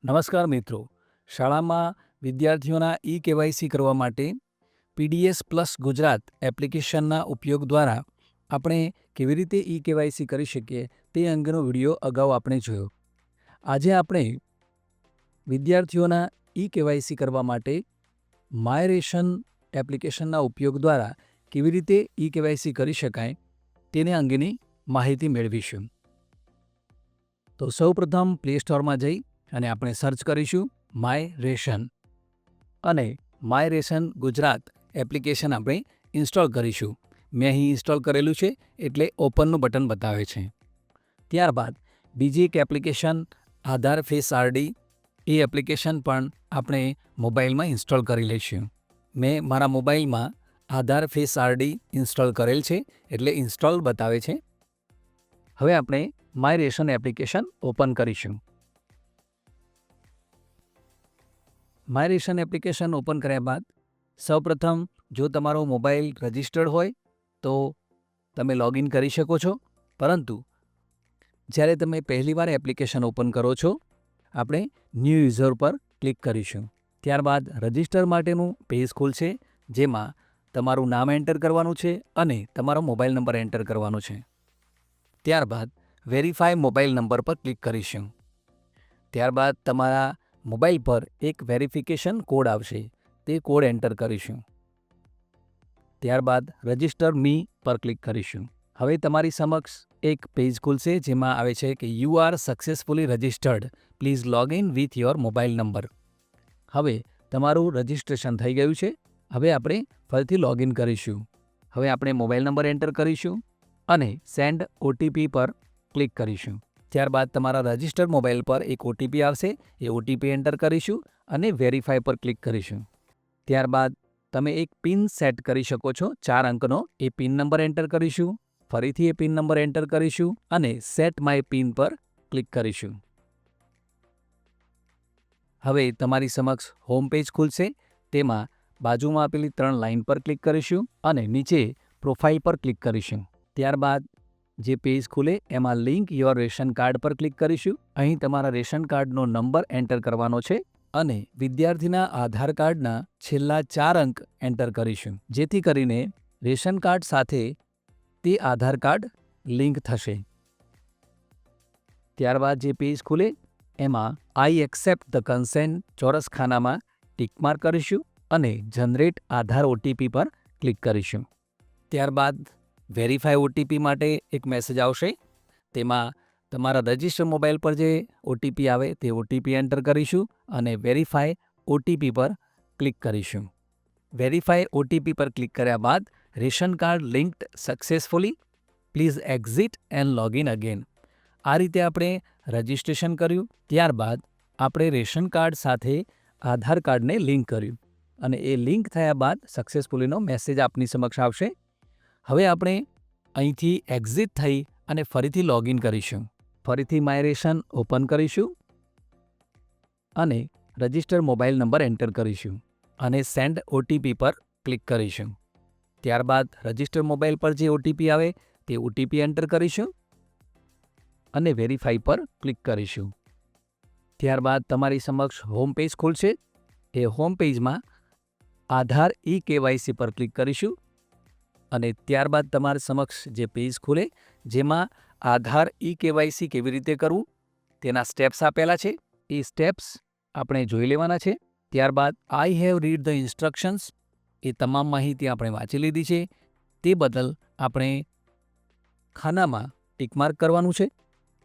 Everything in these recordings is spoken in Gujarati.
નમસ્કાર મિત્રો, શાળામાં વિદ્યાર્થીઓના ઈ-કેવાયસી કરવા માટે પીડીએસ પ્લસ ગુજરાત એપ્લિકેશનના ઉપયોગ દ્વારા આપણે કેવી રીતે ઈ-કેવાયસી કરી શકીએ તે અંગેનો વિડીયો અગાઉ આપણે જોયો. આજે આપણે વિદ્યાર્થીઓના ઈ-કેવાયસી કરવા માટે માય રેશન એપ્લિકેશનના ઉપયોગ દ્વારા કેવી રીતે ઈ-કેવાયસી કરી શકાય તેને અંગેની માહિતી મેળવીશું. તો સૌપ્રથમ પ્લે સ્ટોરમાં જઈ અને આપણે સર્ચ કરીશું માય રેશન અને માય રેશન ગુજરાત એપ્લિકેશન આપણે ઇન્સ્ટોલ કરીશું. મેં અહીં ઇન્સ્ટોલ કરેલું છે એટલે ઓપનનું બટન બતાવે છે. ત્યારબાદ બીજી એક એપ્લિકેશન આધાર ફેસ આરડી, એ એપ્લિકેશન પણ આપણે મોબાઈલમાં ઇન્સ્ટોલ કરી લઈશું. મેં મારા મોબાઈલમાં આધાર ફેસ આરડી ઇન્સ્ટોલ કરેલ છે એટલે ઇન્સ્ટોલ બતાવે છે. હવે આપણે માય રેશન એપ્લિકેશન ઓપન કરીશું. માય રેશન એપ્લિકેશન ઓપન કર્યા બાદ સૌપ્રથમ જો તમારો મોબાઈલ રજિસ્ટર્ડ હોય તો તમે લોગિન કરી શકો છો, પરંતુ જ્યારે તમે પહેલીવાર એપ્લિકેશન ઓપન કરો છો આપણે ન્યૂ યુઝર પર ક્લિક કરીશું. ત્યારબાદ રજિસ્ટર માટેનું પેજ ખુલશે, જેમાં તમારું નામ એન્ટર કરવાનું છે અને તમારો મોબાઈલ નંબર એન્ટર કરવાનો છે. ત્યારબાદ વેરીફાઈ મોબાઈલ નંબર પર ક્લિક કરીશું. ત્યારબાદ તમારા મોબાઈલ પર એક વેરિફિકેશન કોડ આવશે, તે કોડ એન્ટર કરીશું. ત્યારબાદ રજિસ્ટર મી પર ક્લિક કરીશું. હવે તમારી સમક્ષ એક પેજ ખુલશે, જેમાં આવે છે કે you are successfully registered, please log in with your mobile number. હવે તમારું રજિસ્ટ્રેશન થઈ ગયું છે. હવે આપણે ફરીથી લોગિન કરીશું. હવે આપણે મોબાઈલ નંબર એન્ટર કરીશું અને સેન્ડ ઓટીપી પર ક્લિક કરીશું. ત્યારબાદ તમારા રજિસ્ટર્ડ મોબાઈલ પર એક ઓટીપી આવશે, એ ઓટીપી એન્ટર કરીશું અને વેરીફાઈ પર ક્લિક કરીશું. ત્યારબાદ તમે એક પિન સેટ કરી શકો છો 4 અંકનો, એ પિન નંબર એન્ટર કરીશું. ફરીથી એ પિન નંબર એન્ટર કરીશું અને સેટ માય પિન પર ક્લિક કરીશું. હવે તમારી સમક્ષ હોમ પેજ ખુલશે, તેમાં બાજુમાં આપેલી 3 લાઇન પર ક્લિક કરીશું અને નીચે પ્રોફાઇલ પર ક્લિક કરીશું. ત્યારબાદ જે પેજ ખુલે એમાં લિંક યોર રેશન કાર્ડ પર ક્લિક કરીશું. અહીં તમારા રેશન કાર્ડનો નંબર એન્ટર કરવાનો છે અને વિદ્યાર્થીના આધાર કાર્ડના છેલ્લા 4 અંક એન્ટર કરીશું, જેથી કરીને રેશન કાર્ડ સાથે તે આધાર કાર્ડ લિંક થશે. ત્યારબાદ જે પેજ ખુલે એમાં આઈ એક્સેપ્ટ ધ કન્સેન્ટ ચોરસ ખાનામાં ટિક માર્ક કરીશું અને જનરેટ આધાર ઓટીપી પર ક્લિક કરીશું. ત્યારબાદ વેરીફાઈ ઓટીપી માટે એક મેસેજ આવશે, તેમાં તમારા રજિસ્ટર મોબાઈલ પર જે ઓટીપી આવે તે ઓટીપી એન્ટર કરીશું અને વેરીફાઈ ઓટીપી પર ક્લિક કરીશું. વેરીફાઈ ઓટીપી પર ક્લિક કર્યા બાદ ration card linked successfully, please exit and login again. આ રીતે આપણે રજિસ્ટ્રેશન કર્યું. ત્યારબાદ આપણે રેશન કાર્ડ સાથે આધાર કાર્ડને લિંક કર્યું અને એ લિંક થયા બાદ સક્સેસફુલીનો મેસેજ આપની સમક્ષ આવશે. હવે આપણે અહીંથી એક્ઝિટ થઈ અને ફરીથી લોગિન કરીશું. ફરીથી માય રેશન ઓપન કરીશું અને રજિસ્ટર મોબાઈલ નંબર એન્ટર કરીશું અને સેન્ડ ઓટીપી પર ક્લિક કરીશું. ત્યારબાદ રજિસ્ટર મોબાઈલ પર જે ઓટીપી આવે તે ઓટીપી એન્ટર કરીશું અને વેરીફાઈ પર ક્લિક કરીશું. ત્યારબાદ તમારી સમક્ષ હોમ પેજ ખુલશે. એ હોમ પેજમાં આધાર ઈ-કેવાયસી પર ક્લિક કરીશું અને ત્યારબાદ તમારી સમક્ષ જે પેજ ખુલે જેમાં આધાર ઈ-કેવાયસી કેવી રીતે કરવું તેના સ્ટેપ્સ આપેલા છે, એ સ્ટેપ્સ આપણે જોઈ લેવાના છે. ત્યારબાદ I have read the instructions, એ તમામ માહિતી આપણે વાંચી લીધી છે. તે બદલ આપણે ખાનામાં ટિક માર્ક કરવાનું છે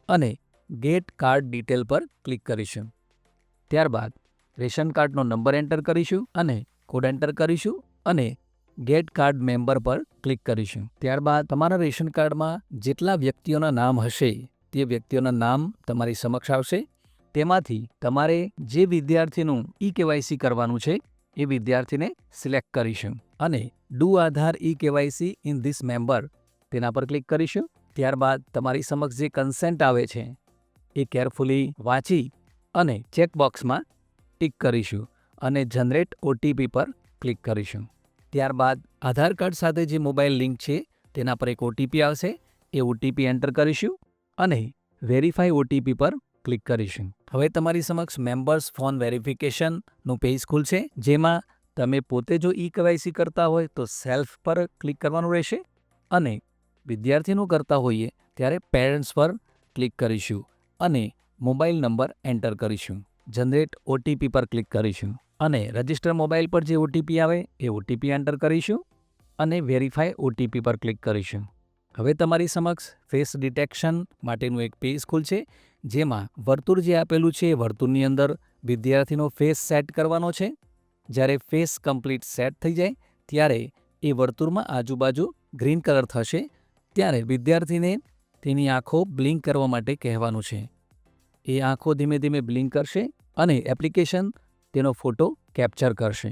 અને ગેટ કાર્ડ ડિટેલ પર ક્લિક કરીશું. ત્યારબાદ રેશન કાર્ડનો નંબર એન્ટર કરીશું અને કોડ એન્ટર કરીશું અને ગેટ કાર્ડ મેમ્બર પર ક્લિક કરીશું. ત્યારબાદ તમારા રેશન કાર્ડમાં જેટલા વ્યક્તિઓના નામ હશે તે વ્યક્તિઓના નામ તમારી સમક્ષ આવશે. તેમાંથી તમારે જે વિદ્યાર્થીનું ઈ-કેવાયસી કરવાનું છે એ વિદ્યાર્થીને સિલેક્ટ કરીશું અને do Aadhaar e KYC in this member તેના પર ક્લિક કરીશું. ત્યારબાદ તમારી સમક્ષ જે કન્સેન્ટ આવે છે એ કેરફુલી વાંચી અને ચેકબોક્સમાં ટિક કરીશું અને જનરેટ ઓટીપી પર ક્લિક કરીશું. ત્યારબાદ આધાર કાર્ડ સાથે જે મોબાઈલ લિંક છે તેના પર એક ઓટીપી આવશે, એ ઓટીપી એન્ટર કરીશું અને વેરીફાઈ ઓટીપી પર ક્લિક કરીશું. હવે તમારી સમક્ષ મેમ્બર્સ ફોન વેરિફિકેશનનું પેજ ખુલશે, જેમાં તમે પોતે જો ઈ કેવાયસી કરતા હોય તો સેલ્ફ પર ક્લિક કરવાનું રહેશે અને વિદ્યાર્થીનું કરતા હોઈએ ત્યારે પેરેન્ટ્સ પર ક્લિક કરીશું અને મોબાઈલ નંબર એન્ટર કરીશું. જનરેટ ઓટીપી પર ક્લિક કરીશું અને રજિસ્ટર મોબાઈલ પર જે ઓટીપી આવે એ ઓટીપી એન્ટર કરીશું અને વેરીફાઈ ઓટીપી પર ક્લિક કરીશું. હવે તમારી સમક્ષ ફેસ ડિટેક્શન માટેનું એક પેજ ખુલશે, જેમાં વર્તુળ જે આપેલું છે એ વર્તુળની અંદર વિદ્યાર્થીનો ફેસ સેટ કરવાનો છે. જ્યારે ફેસ કમ્પ્લીટ સેટ થઈ જાય ત્યારે એ વર્તુળમાં આજુબાજુ ગ્રીન કલર થશે, ત્યારે વિદ્યાર્થીને તેની આંખો બ્લિંક કરવા માટે કહેવાનું છે. એ આંખો ધીમે ધીમે બ્લિંક કરશે અને એપ્લિકેશન તેનો ફોટો કેપ્ચર કરશે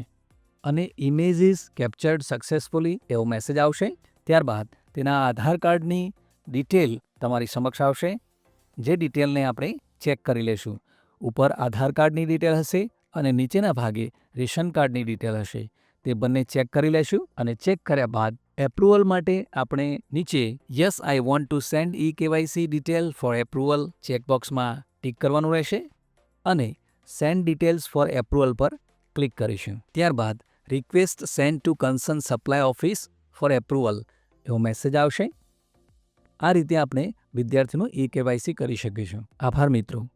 અને ઇમેજ ઇઝ કેપ્ચર્ડ સક્સેસફુલી એવો મેસેજ આવશે. ત્યારબાદ તેના આધાર કાર્ડની ડિટેલ તમારી સમક્ષ આવશે, જે ડિટેલને આપણે ચેક કરી લેશું. ઉપર આધાર કાર્ડની ડિટેલ હશે અને નીચેના ભાગે રેશન કાર્ડની ડિટેલ હશે. તે બંને ચેક કરી લેશું અને ચેક કર્યા બાદ એપ્રુવલ માટે આપણે નીચે yes I want to send e KYC detail for approval ચેકબોક્સમાં ટિક કરવાનું રહેશે અને સેન્ડ ડિટેલ્સ ફોર એપ્રુવલ પર ક્લિક કરીશું. ત્યારબાદ request send to concern supply office for approval એવો મેસેજ આવશે. આ રીતે આપણે વિદ્યાર્થીનું ઈ કેવાયસી કરી શકીશું. આભાર મિત્રો.